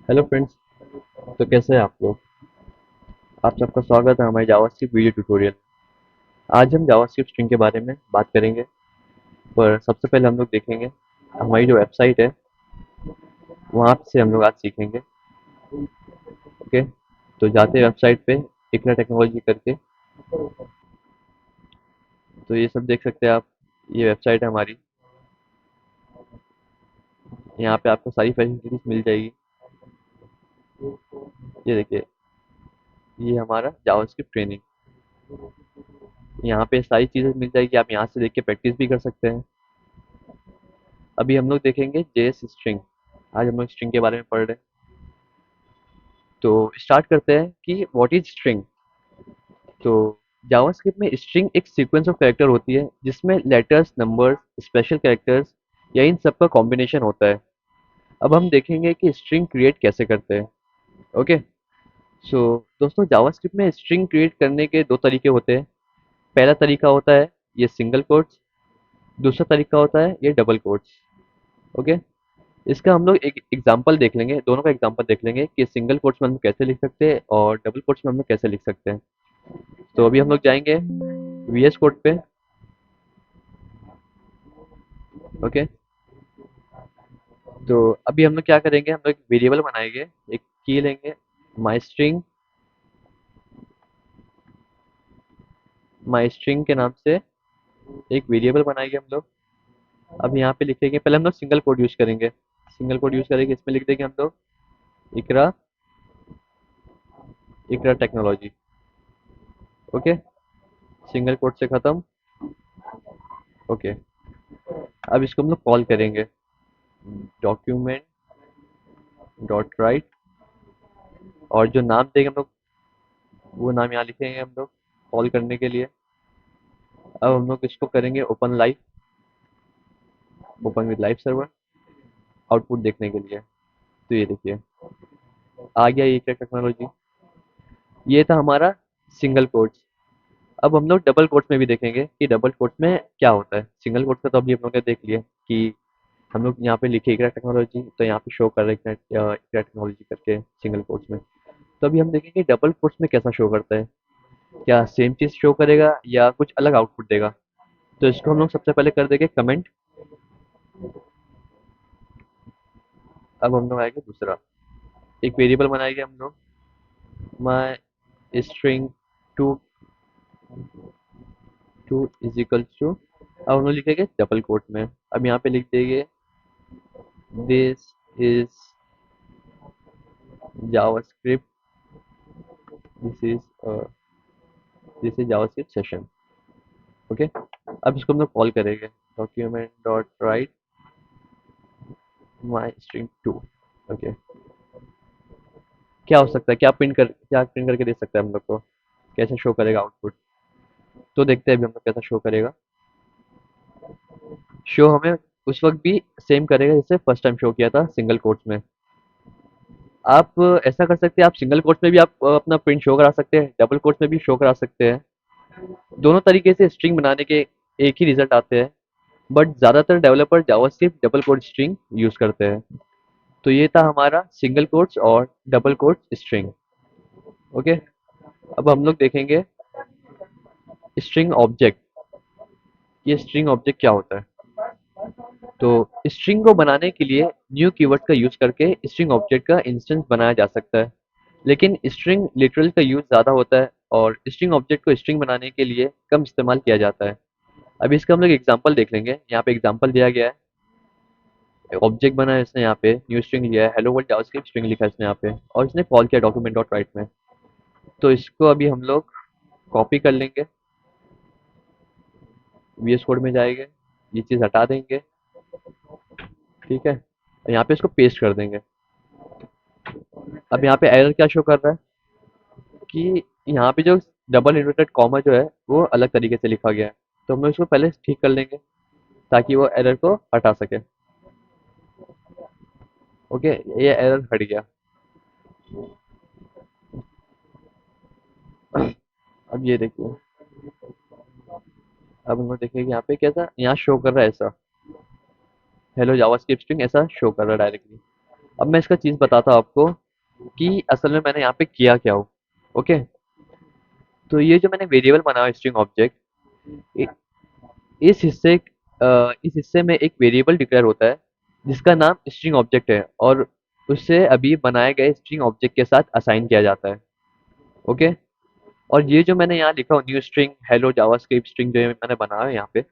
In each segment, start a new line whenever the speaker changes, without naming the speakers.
Hello friends. तो कैसे हैं आप लोग। आप सबका स्वागत है हमारे जावास्क्रिप्ट वीडियो ट्यूटोरियल। आज हम जावास्क्रिप्ट स्ट्रिंग के बारे में बात करेंगे। पर सबसे पहले हम लोग देखेंगे हमारी जो वेबसाइट है, वहाँ से हम लोग आज सीखेंगे। ओके, तो जाते हैं वेबसाइट पे, इकरा टेक्नोलॉजी करके। तो ये सब देख सकते हैं आप, ये वेबसाइट है हमारी। यहाँ पे आपको सारी फैसिलिटीज मिल जाएगी। ये देखिए, ये हमारा जावास्क्रिप्ट ट्रेनिंग। यहाँ पे सारी चीज़ें मिल जाएगी, आप यहाँ से देख के प्रैक्टिस भी कर सकते हैं। अभी हम लोग देखेंगे जेएस स्ट्रिंग। आज हम लोग स्ट्रिंग के बारे में पढ़ रहे हैं। तो स्टार्ट करते हैं कि व्हाट इज स्ट्रिंग। तो जावास्क्रिप्ट में स्ट्रिंग एक सीक्वेंस ऑफ कैरेक्टर होती है जिसमें लेटर्स, नंबर्स, स्पेशल कैरेक्टर्स या इन सब का कॉम्बिनेशन होता है। अब हम देखेंगे कि स्ट्रिंग क्रिएट कैसे करते हैं। ओके, सो दोस्तों, जावास्क्रिप्ट में स्ट्रिंग क्रिएट करने के दो तरीके होते हैं। पहला तरीका होता है ये सिंगल कोट्स, दूसरा तरीका होता है ये डबल कोट्स। ओके, इसका हम लोग एक एग्जांपल देख लेंगे, दोनों का एग्जांपल देख लेंगे कि सिंगल कोट्स में हम कैसे लिख सकते हैं और डबल कोट्स में हम लोग कैसे लिख सकते हैं। तो अभी हम लोग जाएंगे वीएस कोड पे। ओके, तो अभी हम लोग क्या करेंगे, हम लोग एक वेरिएबल बनाएंगे, एक की लेंगे, माई स्ट्रिंग। माई स्ट्रिंग के नाम से एक वेरिएबल बनाएंगे हम लोग। अब यहाँ पे लिखेंगे, पहले हम लोग सिंगल कोड यूज करेंगे। सिंगल कोड यूज करेंगे, इसमें लिख देंगे हम लोग इकरा, इकरा टेक्नोलॉजी। ओके, सिंगल कोड से खत्म। ओके, अब इसको हम लोग कॉल करेंगे डॉक्यूमेंट डॉट राइट, और जो नाम देंगे हम लोग वो नाम यहाँ लिखेंगे हम लोग कॉल करने के लिए। अब हम लोग इसको करेंगे open live, open with live server, output देखने के लिए। तो ये देखिए, आ गया ये टेक्नोलॉजी। ये था हमारा सिंगल कोट्स। अब हम लोग डबल कोट्स में भी देखेंगे कि डबल कोट्स में क्या होता है। सिंगल कोट्स का तो अभी हम लोग ने देख लिया कि हम लोग यहाँ पे लिखे इकरा टेक्नोलॉजी, तो यहाँ पे शो कर रहे हैं इकरा टेक्नोलॉजी करके सिंगल कोट्स में। तो अभी हम देखेंगे डबल कोट्स में कैसा शो करता है, क्या सेम चीज़ शो करेगा या कुछ अलग आउटपुट देगा। तो इसको हम लोग सबसे पहले कर देंगे कमेंट। अब हम लोग आएंगे दूसरा, एक वेरिएबल बनाएंगे हम लोग, my string two two is equal to. अब हम लोग लिखेंगे डबल कोट में। अब यहाँ पे लिख देंगे this is JavaScript, this is this is JavaScript session. Okay, अब इसको हम लोग कॉल करेंगे document dot write my string two. Okay, क्या हो सकता है, क्या प्रिंट करके दे सकता है हम लोग को, कैसे शो करेगा आउटपुट। तो देखते हैं अभी हम लोग कैसा शो करेगा। शो हमें उस वक्त भी सेम करेगा जैसे फर्स्ट टाइम शो किया था सिंगल कोट्स में। आप ऐसा कर सकते हैं, आप सिंगल कोट्स में भी आप अपना प्रिंट शो करा सकते हैं, डबल कोट्स में भी शो करा सकते हैं। दोनों तरीके से स्ट्रिंग बनाने के एक ही रिजल्ट आते हैं, बट ज़्यादातर developer JavaScript double quote string use करते हैं। तो ये था हमारा सिंगल कोट्स और डबल कोट्स स्ट्रिंग। ओके, अब हम लोग देखेंगे स्ट्रिंग ऑब्जेक्ट। ये स्ट्रिंग ऑब्जेक्ट क्या होता है। तो स्ट्रिंग को बनाने के लिए न्यू कीवर्ड का यूज करके स्ट्रिंग ऑब्जेक्ट का इंस्टेंस बनाया जा सकता है, लेकिन स्ट्रिंग लिटरल का यूज ज़्यादा होता है और स्ट्रिंग ऑब्जेक्ट को स्ट्रिंग बनाने के लिए कम इस्तेमाल किया जाता है। अभी इसका हम लोग एग्जांपल देख लेंगे। यहाँ पे एग्जांपल दिया गया है, ऑब्जेक्ट बना है इसने, यहाँ पे न्यू स्ट्रिंग लिया है, हेलो वर्ल्ड जावास्क्रिप्ट स्ट्रिंग लिखा है इसने यहाँ पे, और इसने कॉल किया डॉक्यूमेंट डॉट राइट में। तो इसको अभी हम लोग कॉपी कर लेंगे, वीएस कोड में जाएंगे, ये चीज़ हटा देंगे। ठीक है, और यहाँ पे इसको पेस्ट कर देंगे। अब यहाँ पे एरर क्या शो कर रहा है कि यहाँ पे जो डबल इन्वर्टेड कॉमा जो है वो अलग तरीके से लिखा गया है। तो हम लोग इसको पहले ठीक कर लेंगे ताकि वो एरर को हटा सके। ओके, ये एरर हट गया। अब ये देखिए, अब हम लोग देखेंगे यहाँ पे कैसा यहाँ शो कर रहा है, ऐसा हेलो जावास्क्रिप्ट स्ट्रिंग ऐसा शो कर रहा है डायरेक्टली। अब मैं इसका चीज़ बताता हूँ आपको कि असल में मैंने यहाँ पे किया क्या हो। ओके, तो ये जो मैंने वेरिएबल बनाया स्ट्रिंग ऑब्जेक्ट, इस हिस्से इस हिस्से में एक वेरिएबल डिक्लेयर होता है जिसका नाम स्ट्रिंग ऑब्जेक्ट है, और उससे अभी बनाए गए स्ट्रिंग ऑब्जेक्ट के साथ असाइन किया जाता है। ओके, और ये जो मैंने यहाँ लिखा हो new string hello JavaScript string जो मैंने बनाया है यहाँ पे,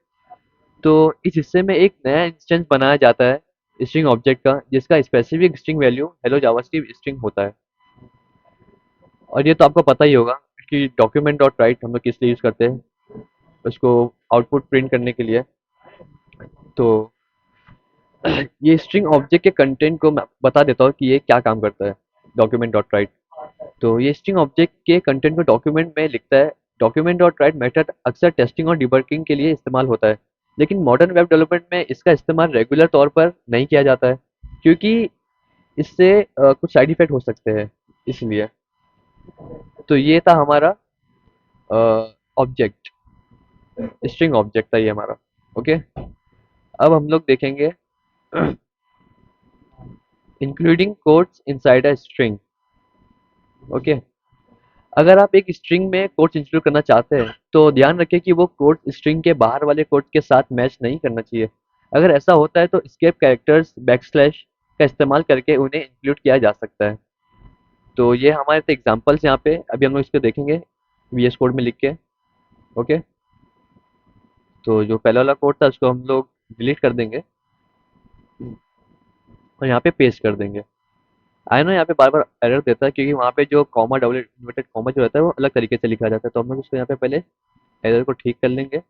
तो इस हिस्से में एक नया इंस्टेंस बनाया जाता है स्ट्रिंग ऑब्जेक्ट का जिसका specific string value hello JavaScript string होता है। और ये तो आपको पता ही होगा कि डॉक्यूमेंट डॉट राइट हम लोग किस लिए यूज़ करते हैं, उसको आउटपुट प्रिंट करने के लिए। तो ये स्ट्रिंग ऑब्जेक्ट के कंटेंट को मैं बता देता हूँ कि ये क्या काम करता है, डॉक्यूमेंट डॉट राइट। तो ये स्ट्रिंग ऑब्जेक्ट के कंटेंट को डॉक्यूमेंट में लिखता है। डॉक्यूमेंट डॉट राइट मेथड अक्सर टेस्टिंग और डिबगिंग के लिए इस्तेमाल होता है, लेकिन मॉडर्न वेब डेवलपमेंट में इसका इस्तेमाल रेगुलर तौर पर नहीं किया जाता है क्योंकि इससे कुछ साइड इफेक्ट हो सकते हैं, इसलिए। तो ये था हमारा ऑब्जेक्ट, स्ट्रिंग ऑब्जेक्ट था ये हमारा। ओके, अब हम लोग देखेंगे including quotes inside a string. Okay, अगर आप एक स्ट्रिंग में कोट्स इंक्लूड करना चाहते हैं तो ध्यान रखें कि वो कोट्स स्ट्रिंग के बाहर वाले कोट्स के साथ मैच नहीं करना चाहिए। अगर ऐसा होता है तो एस्केप कैरेक्टर्स बैकस्लैश का इस्तेमाल करके उन्हें इंक्लूड किया जा सकता है। तो ये हमारे तो एग्जांपल्स यहाँ पे अभी हम लोग इसको देखेंगे वीएस कोड में लिख के। ओके, तो जो पहला वाला कोड था उसको हम लोग डिलीट कर देंगे और यहाँ पे पेस्ट कर देंगे। आई नो यहाँ पे बार बार एरर देता है क्योंकि वहाँ पे जो कॉमा डबल इन्वर्टेड कॉमा जो रहता है वो अलग तरीके से लिखा जाता है, तो हम लोग उसको यहाँ पे पहले एरर को ठीक कर लेंगे।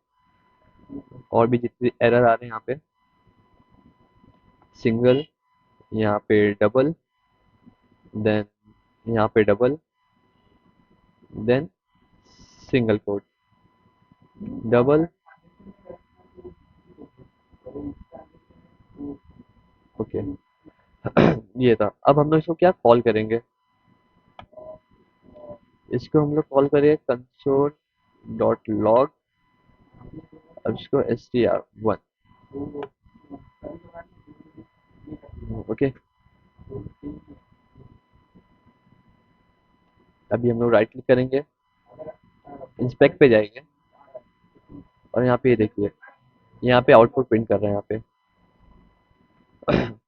और भी जितने एरर आ रहे हैं यहाँ पे, सिंगल, यहाँ पे डबल, देन यहाँ पे double, then single quote, double. Okay, ये था। अब हम लोग इसको क्या कॉल करेंगे, इसको हम लोग कॉल करेंगे कंसोल डॉट लॉग। अब इसको S T are one. Okay, अभी हम लोग राइट क्लिक करेंगे, इंस्पेक्ट पे जाएंगे और यहाँ पे ये देखिए, यहाँ पे आउटपुट प्रिंट कर रहे हैं यहाँ पे।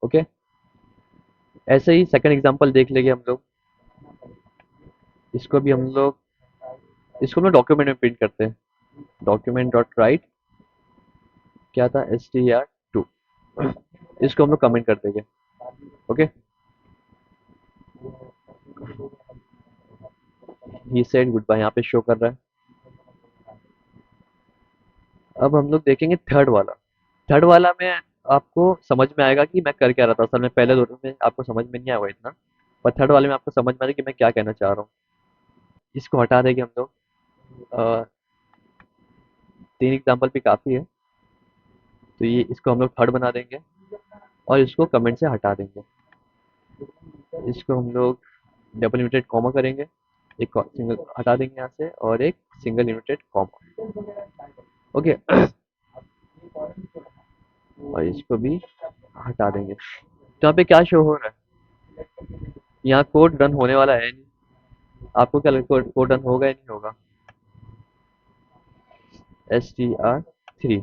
ओके, ऐसे ही सेकंड एग्जांपल देख लेंगे हम लोग। इसको भी हम लोग, इसको हम लोग डॉक्यूमेंट में प्रिंट करते हैं। डॉक्यूमेंट डॉट राइट क्या था, एस टी आर टू। इसको हम लोग कमेंट कर देंगे। Okay, he said goodbye यहाँ पे शो कर रहा है। अब हम लोग देखेंगे थर्ड वाला। थर्ड वाला में आपको समझ में आएगा कि मैं कर क्या रहा था। असल में पहले दोनों में आपको समझ में नहीं आएगा इतना, पर थर्ड वाले में आपको समझ में आएगा कि मैं क्या कहना चाह रहा हूँ। इसको हटा देंगे हम लोग। अ, तीन एग्जाम्पल भी काफ़ी है, तो ये इसको हम लोग थर्ड बना देंगे और इसको कमेंट से हटा देंगे। इसको हम लोग डबल इनवर्टेड कॉमा करेंगे, एक सिंगल हटा देंगे यहाँ से और एक सिंगल इनवर्टेड कॉमा। ओके, और इसको भी हटा देंगे। तो यहाँ पे क्या शो हो रहा है, यहाँ कोड रन होने वाला है नहीं। आपको क्या लगता है कोड रन होगा या नहीं होगा। S T R three,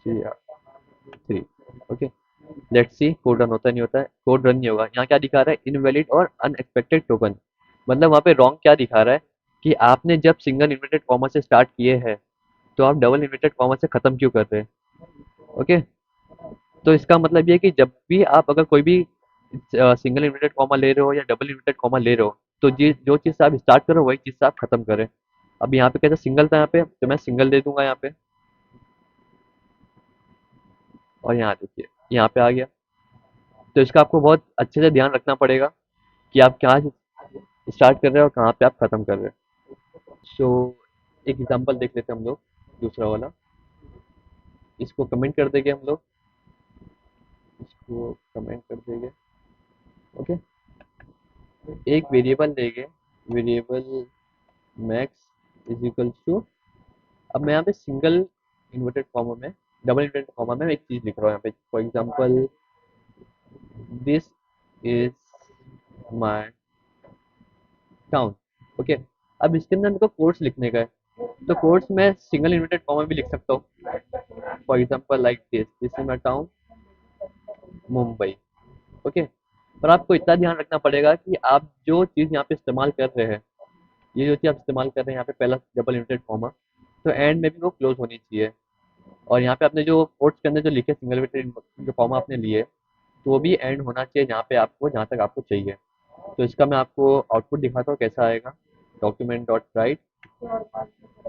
T R three. Okay, let's see code run होता है नहीं होता है। कोड रन नहीं होगा। यहाँ क्या दिखा रहा है, इनवैलिड और अनएक्सपेक्टेड टोकन। मतलब वहाँ पे रॉन्ग क्या दिखा रहा है कि आपने जब सिंगल इन्वर्टेड कॉमा से स्टार्ट किए हैं तो आप डबल इन्वर्टेड कॉमा से खत्म क्यों कर रहे हैं। ओके, तो इसका मतलब ये है कि जब भी आप अगर कोई भी सिंगल इन्वर्टेड कॉमा ले रहे हो या डबल इन्वर्टेड कॉमा ले रहे हो, तो जो चीज़ से आप स्टार्ट करो वही चीज़ से आप खत्म करें। अब यहाँ पे कैसे सिंगल था यहाँ पे, तो मैं सिंगल दे दूंगा यहाँ पे। और यहाँ देखिए, यहाँ पे आ गया। तो इसका आपको बहुत अच्छे से ध्यान रखना पड़ेगा कि आप कहाँ से स्टार्ट कर रहे हो और कहाँ पे आप खत्म कर रहे हो। सो एक एग्जांपल देख लेते हैं हम लोग, दूसरा वाला। इसको कमेंट कर देंगे हम लोग, इसको कमेंट कर देंगे। ओके, एक वेरिएबल देंगे, variable max is equal to, अब मैं यहाँ पे सिंगल इन्वर्टेड कॉमा में डबल इन्वर्टेड कॉमा में मैं एक चीज लिख रहा हूँ यहाँ पे, for example this is my town. Okay, अब इसके अंदर मेरे को कोर्स लिखने का है, तो कोर्स में सिंगल इन्वर्टेड कॉमा भी लिख सकता हूँ, for example like this is my town Mumbai. Okay, पर आपको इतना ध्यान रखना पड़ेगा कि आप जो चीज़ यहाँ पे इस्तेमाल कर रहे हैं, ये जो चीज़ आप इस्तेमाल कर रहे हैं यहाँ पे पहला डबल इन्वर्टेड कॉमा, तो एंड में भी वो क्लोज होनी चाहिए। और यहाँ पे आपने जो कोट्स के अंदर जो लिखे सिंगल इन्वर्टेड जो कॉमा आपने लिए, तो वो भी एंड होना चाहिए जहाँ पे आपको, जहाँ तक आपको चाहिए। तो इसका मैं आपको आउटपुट दिखाता हूँ कैसा आएगा। डॉक्यूमेंट डॉट राइट,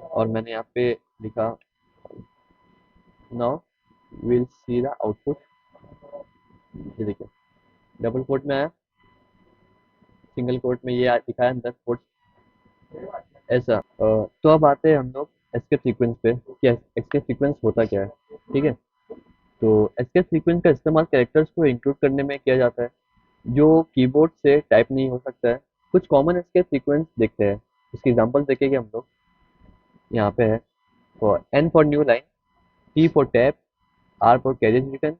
और मैंने यहाँ पे लिखा now will see the output. ये देखिए, डबल कोट में आया, सिंगल कोट में ये दिखाया अंदर कोट ऐसा। तो अब आते हैं हम लोग एस्केप सीक्वेंस पे कि एस्केप सीक्वेंस होता क्या है। ठीक है, तो एस्केप सीक्वेंस का इस्तेमाल कैरेक्टर्स को इंक्लूड करने में किया जाता है जो कीबोर्ड से टाइप नहीं हो सकता है। कुछ कॉमन एस्केप सीक्वेंस देखते हैं, उसकी एग्जांपल देखेंगे हम लोग। यहाँ पे है for N for new line, T for tab, R for carriage return,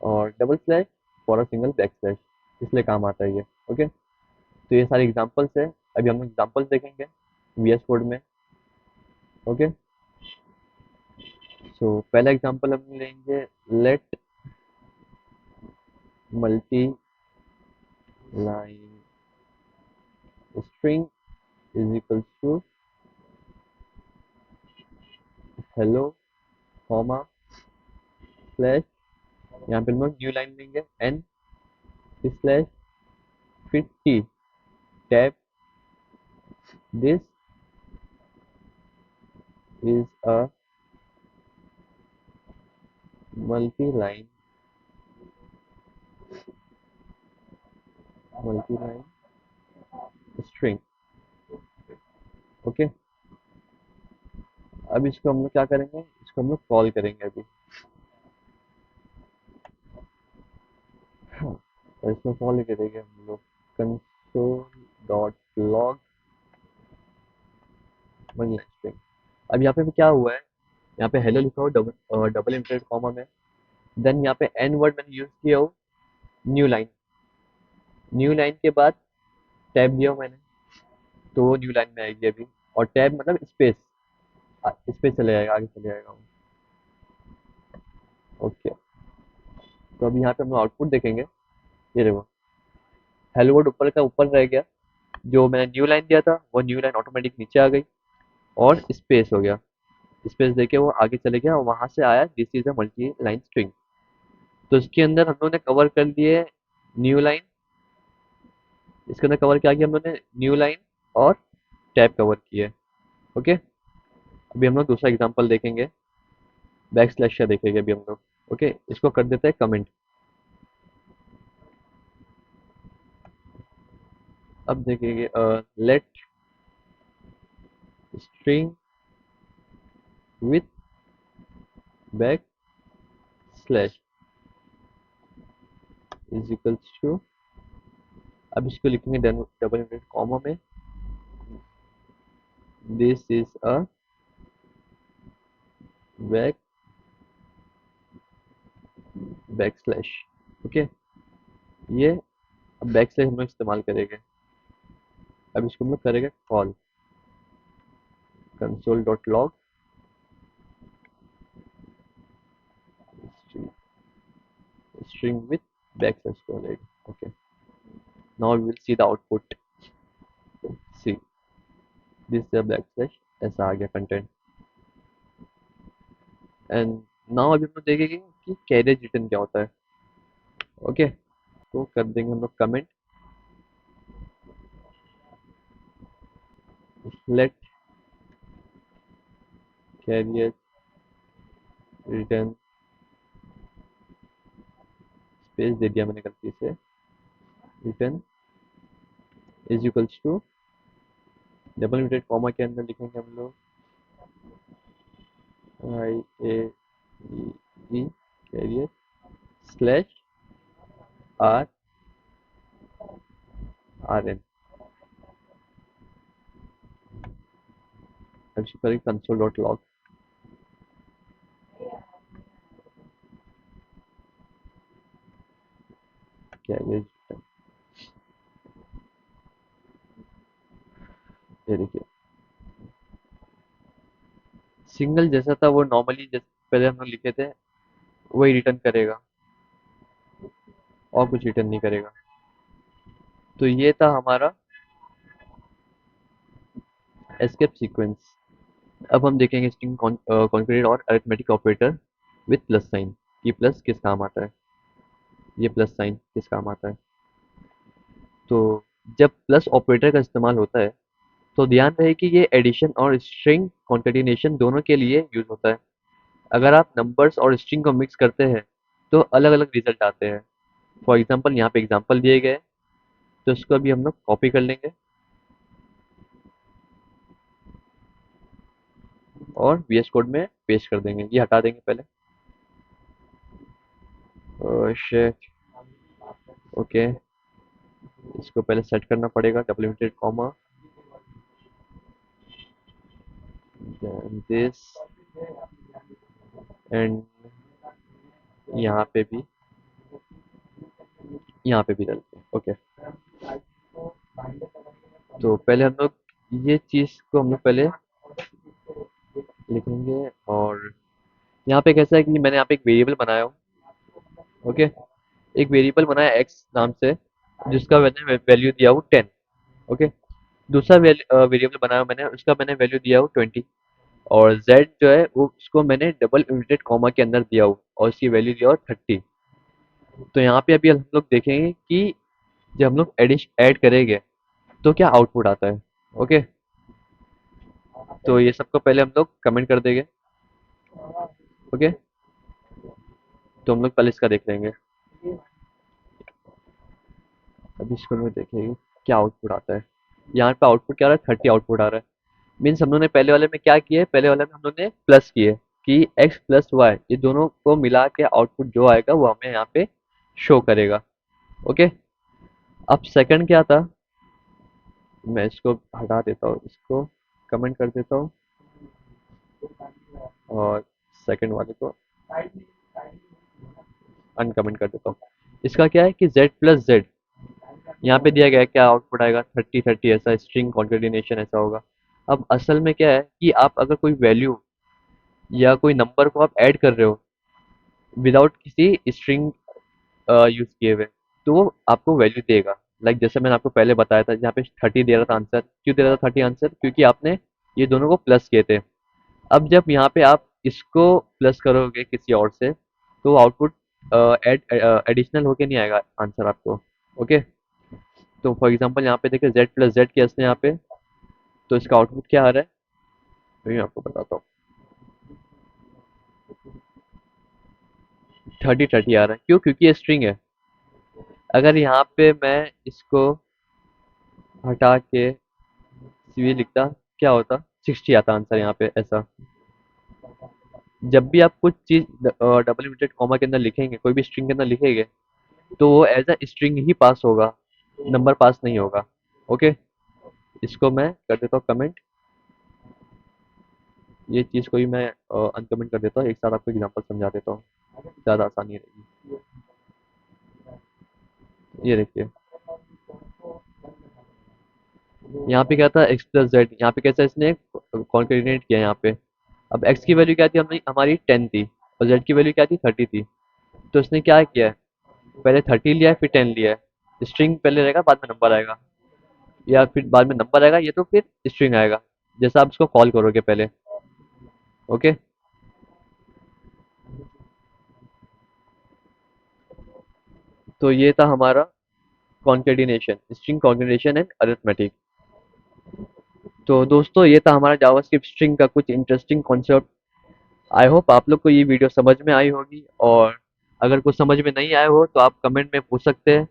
और double slash for a single back slash, इसलिए काम आता है ये। ओके, तो ये सारे एग्जांपल्स है, अभी हम एग्जांपल्स देखेंगे वीएस कोड में। ओके, सो पहला एग्जांपल हम लेंगे, let multi line string is equal to hello comma slash, यहाँ पे हम लोग न्यू लाइन लेंगे एन स्लैश, फिर T tab, this is a multi line string. Okay, अब इसको हम लोग क्या करेंगे, इसको हम लोग कॉल करेंगे अभी। हाँ, और इसमें कॉल करेंगे हम लोग console dot log multi line string. अब यहाँ पे क्या हुआ है, यहाँ पे हेलो लिखा हो डबल डबल इंटरेड कॉमा में, देन यहाँ पे एन वर्ड मैंने यूज किया हो, न्यू लाइन, न्यू लाइन के बाद टैब दिया हो मैंने, तो वो न्यू लाइन में आएगी अभी। और टैब मतलब स्पेस, स्पेस चले जाएगा, आगे चले जाएगा। ओके, तो अभी यहाँ पे हम आउटपुट देखेंगे। ये देखो, हेलो वर्ड ऊपर का ऊपर रह गया, जो मैंने न्यू लाइन दिया था वो न्यू लाइन ऑटोमेटिक नीचे आ गई, और स्पेस हो गया, स्पेस देके वो आगे चले गया, और वहां से आया this is a multi line string. तो इसके अंदर हम लोगों ने कवर कर लिए न्यू लाइन, इसके अंदर कवर क्या किया हम लोगों ने, न्यू लाइन और टैब कवर किए। ओके, अभी हम लोग दूसरा एग्जांपल देखेंगे, बैक स्लैश का देखेंगे अभी हम लोग। ओके, इसको कर देते हैं कमेंट। अब देखेंगे let string with back slash is equals to, अब इसको लिखेंगे डबल इनवर्टेड कॉमा में, this is a back back slash. Okay, ये अब बैक स्लैश हम लोग इस्तेमाल करेंगे। अब इसको हम लोग करेंगे call console dot log string with backslash college. Okay, now we will see the output. See, this is a backslash, ऐसा आ गया कंटेंट। एंड नाउ अभी हम लोग देखेंगे कि कैरेज रिटर्न क्या होता है। ओके, तो कर देंगे हम लोग comment, let carrier return, space दे दिया मैंने गलती से, return is equals to, double inverted comma के अंदर लिखेंगे हम लोग I A E carrier slash R R N. अब इसको करेंगे कंसोल डॉट लॉग, क्या है ये देखिए, सिंगल जैसा था वो नॉर्मली जैसे पहले हम लोग लिखे थे वही रिटर्न करेगा, और कुछ रिटर्न नहीं करेगा। तो ये था हमारा एस्केप सीक्वेंस। अब हम देखेंगे स्ट्रिंग कॉन्करेट और arithmetic operator with plus sign. ये प्लस किस काम आता है, ये प्लस साइन किस काम आता है। तो जब प्लस ऑपरेटर का इस्तेमाल होता है तो ध्यान रहे कि ये एडिशन और स्ट्रिंग कॉन्केटिनेशन दोनों के लिए यूज होता है। अगर आप नंबर्स और स्ट्रिंग को मिक्स करते हैं तो अलग अलग रिजल्ट आते हैं। फॉर एग्जाम्पल यहाँ पे एग्जाम्पल दिए गए हैं, तो इसको अभी हम लोग कॉपी कर लेंगे और VS कोड में पेस्ट कर देंगे। ये हटा देंगे पहले। शिट, ओके, इसको पहले सेट करना पड़ेगा double inverted comma, then this, and यहाँ पे भी, यहाँ पे भी डालते हैं। ओके, तो पहले हम लोग ये चीज़ को हम लोग पहले लिखेंगे। और यहाँ पे कैसा है कि मैंने यहाँ पे एक वेरिएबल बनाया हूँ। ओके, एक वेरिएबल बनाया एक्स नाम से, जिसका मैंने वैल्यू दिया हूँ 10। ओके, दूसरा वेरिएबल बनाया हूँ मैंने, उसका मैंने वैल्यू दिया हूँ 20। और z जो है वो उसको मैंने डबल इनवर्टेड कॉमा के अंदर दिया हूँ और इसकी वैल्यू दिया हूँ 30। तो यहाँ पे अभी हम लोग देखेंगे कि जब हम लोग ऐड करेंगे तो क्या आउटपुट आता है। ओके, तो ये सबको पहले हम लोग कमेंट कर देंगे। ओके, तो हम लोग पहले इसका देख लेंगे। अभी इसको हम लोग देखेंगे क्या आउटपुट आता है। यहाँ पे आउटपुट क्या आ रहा है, 30 आउटपुट आ रहा है। मीन्स हम लोग ने पहले वाले में क्या किया है, पहले वाले में हम लोग ने प्लस किए कि x प्लस वाई ये दोनों को मिला के आउटपुट जो आएगा वो हमें यहाँ पे शो करेगा। ओके, अब सेकंड क्या था, मैं इसको हटा देता हूँ, इसको कमेंट कर देता हूँ और सेकंड वाले को अनकमेंट कर देता हूँ। इसका क्या है कि z प्लस जेड, यहाँ पे दिया गया है क्या आउटपुट आएगा 30 30, ऐसा स्ट्रिंग कॉन्केटिनेशन ऐसा होगा। अब असल में क्या है कि आप अगर कोई वैल्यू या कोई नंबर को आप ऐड कर रहे हो विदाउट किसी स्ट्रिंग यूज किए हुए, तो वो आपको वैल्यू देगा। लाइक जैसे मैंने आपको पहले बताया था, यहाँ पे 30 दे रहा था आंसर। क्यों दे रहा था 30 आंसर, क्योंकि आपने ये दोनों को प्लस किए थे। अब जब यहाँ पे आप इसको प्लस करोगे किसी और से तो आउटपुट एडिशनल होके नहीं आएगा आंसर आपको। ओके, तो फॉर एग्जांपल यहाँ पे देखिए z प्लस जेड किया इसने यहाँ पे, तो इसका आउटपुट क्या आ रहा है, तो मैं आपको बताता हूँ। 30 30 आ रहा है, क्यों, क्योंकि ये स्ट्रिंग है। अगर यहाँ पे मैं इसको हटा के सीवी लिखता क्या होता, 60 आता आंसर यहाँ पे ऐसा। जब भी आप कुछ चीज डबल इनवर्टेड कॉमा के अंदर लिखेंगे, कोई भी स्ट्रिंग के अंदर लिखेंगे, तो वो एज अ स्ट्रिंग ही पास होगा, नंबर पास नहीं होगा। ओके, इसको मैं कर देता हूँ कमेंट, ये चीज़ को भी मैं अनकमेंट कर देता हूँ। एक साथ आपको एग्जांपल समझा देता हूँ, ज़्यादा आसानी रहेगी। ये देखिए, यहाँ पे क्या था x प्लस जेड, यहाँ पे कैसा इसने कॉन्केटिनेट किया यहाँ पे। अब x की वैल्यू क्या थी, हमने हमारी 10 थी और z की वैल्यू क्या थी, 30 थी। तो इसने क्या किया है, पहले 30 लिया है फिर 10 लिया है। स्ट्रिंग पहले रहेगा बाद में नंबर आएगा, या फिर बाद में नंबर आएगा, ये तो फिर स्ट्रिंग आएगा जैसा आप इसको कॉल करोगे पहले। ओके, तो ये था हमारा concatenation, string concatenation and arithmetic. तो दोस्तों ये था हमारा जावास्क्रिप्ट स्ट्रिंग का कुछ इंटरेस्टिंग कॉन्सेप्ट। आई होप आप लोग को ये वीडियो समझ में आई होगी, और अगर कुछ समझ में नहीं आया हो तो आप कमेंट में पूछ सकते हैं।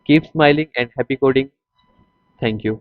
Keep smiling and happy coding. Thank you.